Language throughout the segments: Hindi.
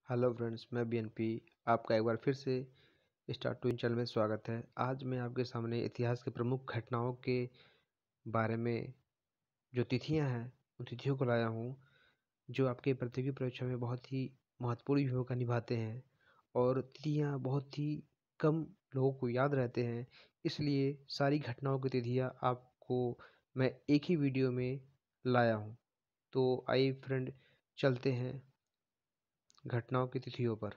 हेलो फ्रेंड्स, मैं बीएनपी आपका एक बार फिर से स्टार्ट टू इन चैनल में स्वागत है। आज मैं आपके सामने इतिहास के प्रमुख घटनाओं के बारे में जो तिथियां हैं उन तिथियों को लाया हूं, जो आपके प्रतियोगी परीक्षा में बहुत ही महत्वपूर्ण भूमिका निभाते हैं और तिथियां बहुत ही कम लोगों को याद रहते हैं। इसलिए सारी घटनाओं की तिथियां आपको मैं एक ही वीडियो में लाया हूँ। तो आइए फ्रेंड, चलते हैं घटनाओं की तिथियों पर।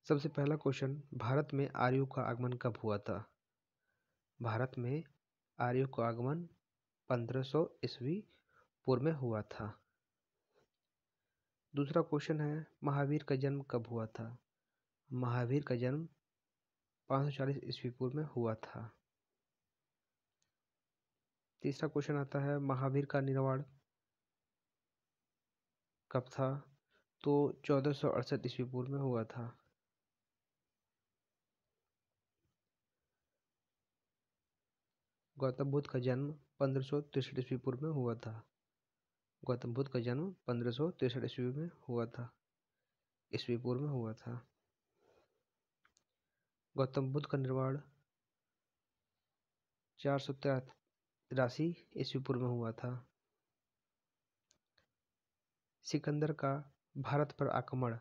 सबसे पहला क्वेश्चन, भारत में आर्यों का आगमन कब हुआ था? भारत में आर्यों का आगमन 1500 ईस्वी पूर्व में हुआ था। दूसरा क्वेश्चन है, महावीर का जन्म कब हुआ था? महावीर का जन्म 540 ईस्वी पूर्व में हुआ था। तीसरा क्वेश्चन आता है, महावीर का निर्वाण कब था? तो 1468 ईस्वी पूर्व में हुआ था। गौतम बुद्ध का जन्म 1563 ईस्वी पूर्व में हुआ था। गौतम बुद्ध का जन्म 1563 ईस्वी में हुआ था, ईस्वी पूर्व में हुआ था। गौतम बुद्ध का निर्वाण 483 ईस्वी पूर्व में हुआ था। सिकंदर का भारत पर आक्रमण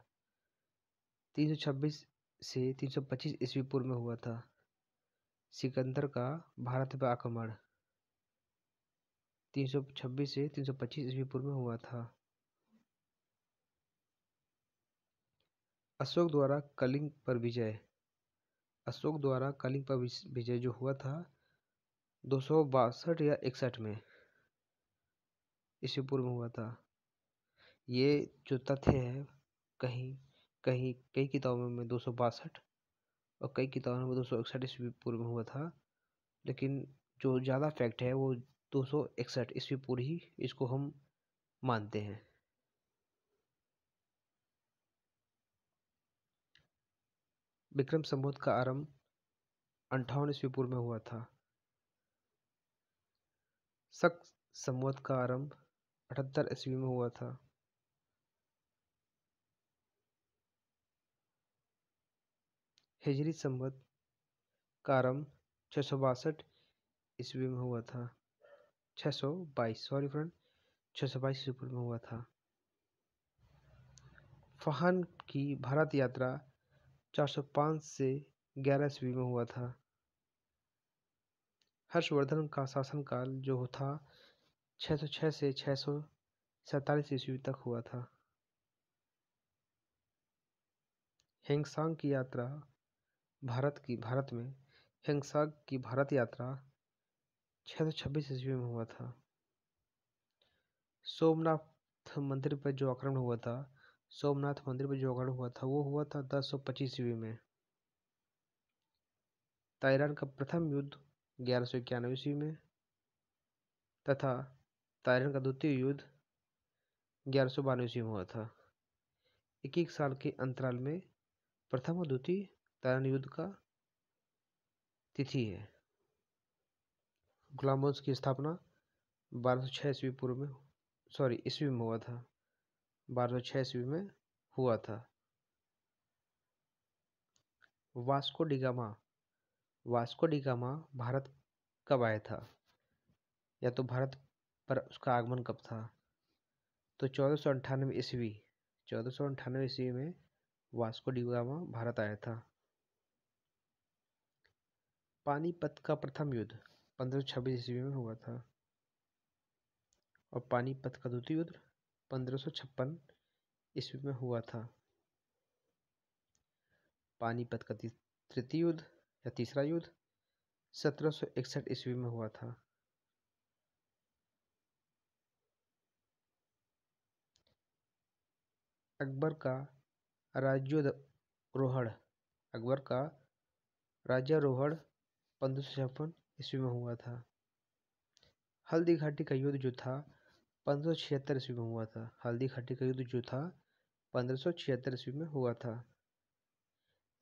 326 से 325 ईस्वी पूर्व में हुआ था। सिकंदर का भारत पर आक्रमण 326 से 325 ईस्वी पूर्व में हुआ था। अशोक द्वारा कलिंग पर विजय। अशोक द्वारा कलिंग पर विजय जो हुआ था 262 या 61 में ईस्वी पूर्व में हुआ था। ये जो तथ्य है, कहीं कहीं कई किताबों में 262 और कई किताबों में 261 ईस्वी पूर्व में हुआ था, लेकिन जो ज़्यादा फैक्ट है वो 261 ईस्वी पूर्व ही इसको हम मानते हैं। विक्रम संवत का आरंभ 58 ईस्वी पूर्व में हुआ था। शक संवत का आरंभ 78 ईस्वी में हुआ था। हिजरी संवत का आरंभ 662 ईस्वी में हुआ था। 622 सॉरी फ्रेंड, 622 ईस्वी पूर्व में हुआ था। फहान की भारत यात्रा 405 से 11 ईस्वी में हुआ था। हर्षवर्धन का शासनकाल जो था 606 से 647 ईस्वी तक हुआ था। हेंगसांग की यात्रा भारत में हेंगसांग की भारत यात्रा 626 ईस्वी में हुआ था। सोमनाथ मंदिर पर जो आक्रमण हुआ था, सोमनाथ मंदिर पर जो आक्रमण हुआ था वो हुआ था 1025 ईस्वी में। ताइवान का प्रथम युद्ध 1191 ईस्वी में तथा ताइवान का द्वितीय युद्ध 1192 ईस्वी में हुआ था। एक साल के अंतराल में प्रथम और द्वितीय ताइवान युद्ध का तिथि है। गुलाम वंश की स्थापना 1206 ईस्वी पूर्व में ईस्वी में हुआ था। 1206 ईस्वी में हुआ था। वास्को डी गामा भारत कब आया था, या तो भारत पर उसका आगमन कब था? तो 1498 ईस्वी में वास्को डी गामा भारत आया था। पानीपत का प्रथम युद्ध 1526 ईस्वी में हुआ था और पानीपत का द्वितीय युद्ध 1556 ईस्वी में हुआ था। पानीपत का तृतीय युद्ध या तीसरा युद्ध 1761 ईस्वी में हुआ था। अकबर का राज्यारोहण 1556 ईस्वी में हुआ था। हल्दी घाटी का युद्ध जो था 1576 ईस्वी में हुआ था। हल्दी घाटी का युद्ध जो था 1576 ईस्वी में हुआ था।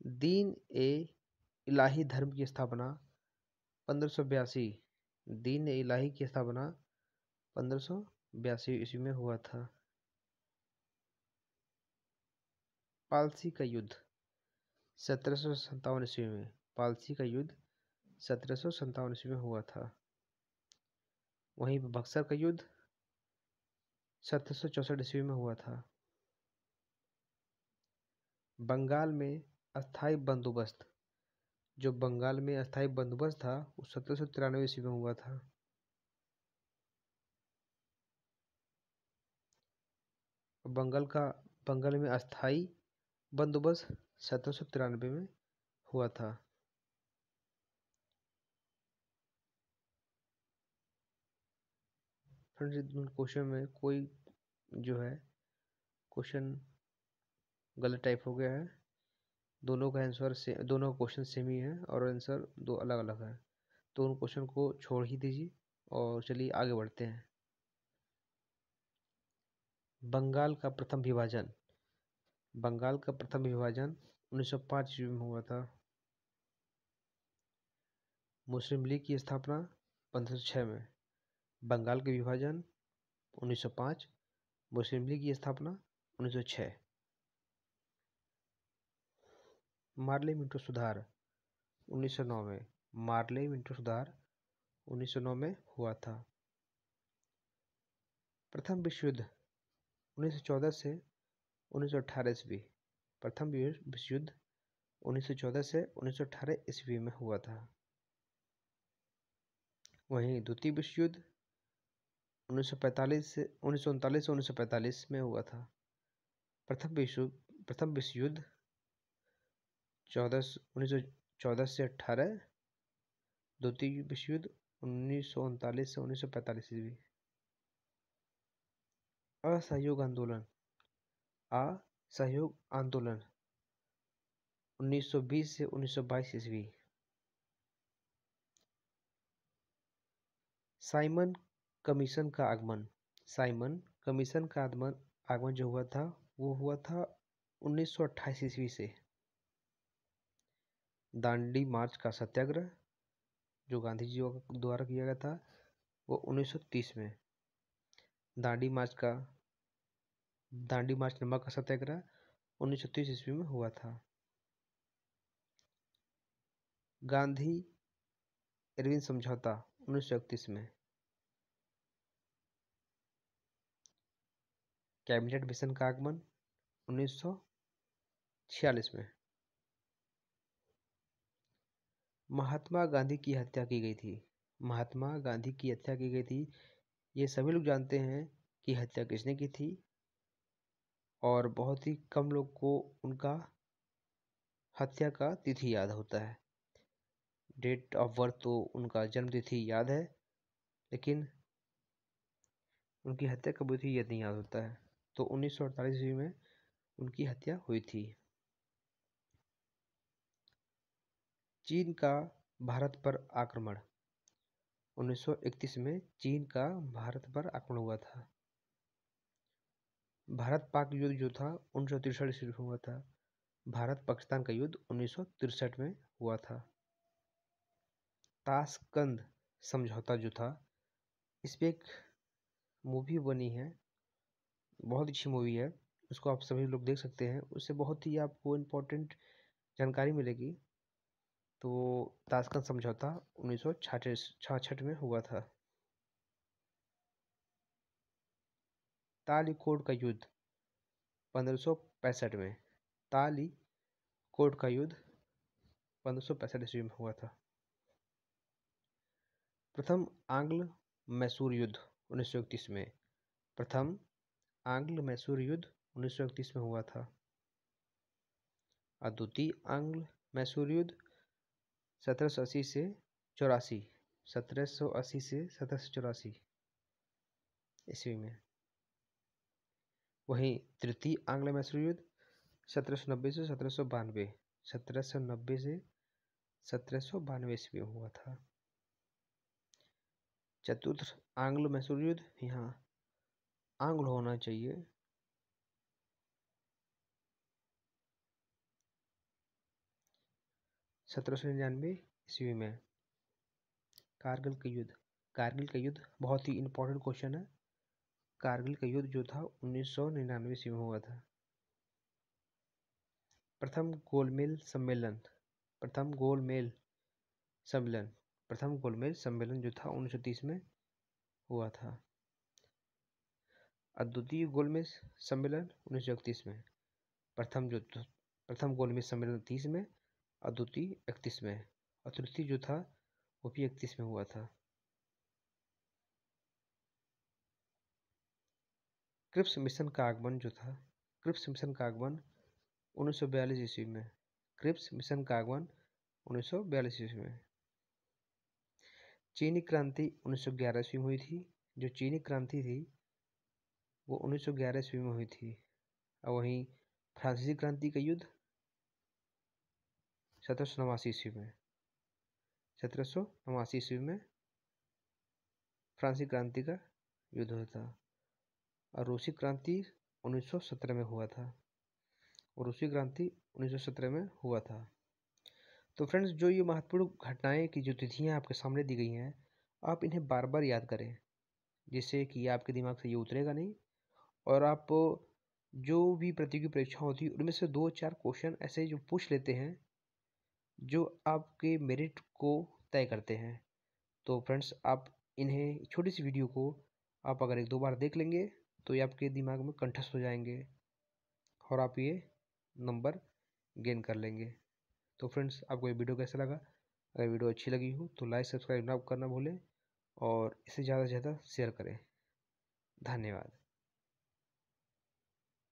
दीन ए इलाही धर्म की स्थापना 1582 दीन ए इलाही की स्थापना 1582 ईस्वी में हुआ था। पालसी का युद्ध 1757 ईस्वी में, पालसी का युद्ध 1757 ईस्वी में हुआ था। वहीं पर बक्सर का युद्ध 1764 ईस्वी में हुआ था। बंगाल में अस्थाई बंदोबस्त, जो बंगाल में अस्थाई बंदोबस्त था वो 1793 ईस्वी में हुआ था। बंगाल में अस्थाई बंदोबस्त 1793 में हुआ था। फ्रेंड्स, क्वेश्चन में कोई जो है क्वेश्चन गलत टाइप हो गया है। दोनों क्वेश्चन सेम ही है और आंसर दो अलग अलग है, तो उन क्वेश्चन को छोड़ ही दीजिए और चलिए आगे बढ़ते हैं। बंगाल का प्रथम विभाजन 1905 ईस्वी में हुआ था। मुस्लिम लीग की स्थापना 1506 में। बंगाल के विभाजन 1905, मुस्लिम लीग की स्थापना 1906। मार्ले मिंटो सुधार 1909 में। मार्ले मिंटो सुधार 1909 में हुआ था। प्रथम विश्व युद्ध 1914 से 1918 ईस्वी। प्रथम विश्व युद्ध 1914 से 1918 ईस्वी में हुआ था। वहीं द्वितीय विश्व युद्ध 1939 से 1945 में हुआ था। प्रथम विश्व युद्ध 1914 से 18, द्वितीय विश्व युद्ध 1939 से 1945 ईस्वी। असहयोग आंदोलन 1920 से 1922 ईस्वी। साइमन कमीशन का आगमन जो हुआ था वो हुआ था 1928 ईस्वी से। दांडी मार्च का सत्याग्रह जो गांधी जी द्वारा किया गया था वो 1930 में। दांडी मार्च नमक का सत्याग्रह 1930 ईस्वी में हुआ था। गांधी इरविन समझौता 1931 में। कैबिनेट मिशन का आगमन 1946 में। महात्मा गांधी की हत्या की गई थी। ये सभी लोग जानते हैं कि हत्या किसने की थी, और बहुत ही कम लोग को उनका हत्या का तिथि याद होता है। डेट ऑफ बर्थ तो उनका जन्म तिथि याद है, लेकिन उनकी हत्या कब हुई थी ये नहीं याद होता है। तो 1948 ईस्वी में उनकी हत्या हुई थी। चीन का भारत पर आक्रमण 1931 में चीन का भारत पर आक्रमण हुआ था। भारत पाक युद्ध जो था 1963 ईस्वी में हुआ था। भारत पाकिस्तान का युद्ध 1963 में हुआ था। ताशकंद समझौता जो था, इस पे एक मूवी बनी है, बहुत अच्छी मूवी है, उसको आप सभी लोग देख सकते हैं। उससे बहुत ही आपको इम्पोर्टेंट जानकारी मिलेगी। तो ताशकंद समझौता 1966 में हुआ था। तालीकोट का युद्ध 1565 में। तालीकोट का युद्ध 1565 ईस्वी में हुआ था। प्रथम आंग्ल मैसूर युद्ध 1931 में। प्रथम आंग्ल मैसूर युद्ध 1931 में हुआ था। और द्वितीय आंग्ल मैसूर युद्ध 1780 से 1784 ईस्वी में। वहीं तृतीय आंग्ल मैसूर युद्ध 1790 से 1792 ईस्वी में हुआ था। चतुर्थ आंग्ल मैसूर युद्ध, यहाँ आंग्ल होना चाहिए, 1799 ईस्वी में। कारगिल का युद्ध बहुत ही इम्पोर्टेंट क्वेश्चन है। कारगिल का युद्ध जो था 1999 ईस्वी में हुआ था। प्रथम गोलमेज सम्मेलन प्रथम गोलमेज सम्मेलन जो था 1930 में हुआ था। द्वितीय गोलमेज सम्मेलन 1931 में। प्रथम गोलमेज सम्मेलन 30 में और द्वितीय 31 में, और तृतीय जो था वो भी 31 में हुआ था। क्रिप्स मिशन का आगमन जो था, क्रिप्स मिशन का आगमन 1942 ईस्वी में। क्रिप्स मिशन का आगमन 1942 ईस्वी में। चीनी क्रांति 1911 ईस्वी में हुई थी। जो चीनी क्रांति थी वो 1911 ईस्वी में हुई थी। और वहीं फ्रांसीसी क्रांति का युद्ध 1789 ईस्वी में। 1789 ईस्वी में फ्रांसीसी क्रांति का युद्ध हुआ था। और रूसी क्रांति 1917 में हुआ था। तो फ्रेंड्स, जो ये महत्वपूर्ण घटनाएं की जो तिथियां आपके सामने दी गई हैं, आप इन्हें बार बार याद करें, जिससे कि आपके दिमाग से ये उतरेगा नहीं। और आप जो भी प्रतियोगी परीक्षा होती है उनमें से 2-4 क्वेश्चन ऐसे जो पूछ लेते हैं जो आपके मेरिट को तय करते हैं। तो फ्रेंड्स, आप इन्हें छोटी सी वीडियो को आप अगर 1-2 बार देख लेंगे तो ये आपके दिमाग में कंठस्थ हो जाएंगे और आप ये नंबर गेन कर लेंगे। तो फ्रेंड्स, आपको ये वीडियो कैसा लगा? अगर वीडियो अच्छी लगी हो तो लाइक सब्सक्राइब ना करना भूलें और इसे ज़्यादा से ज़्यादा शेयर करें। धन्यवाद।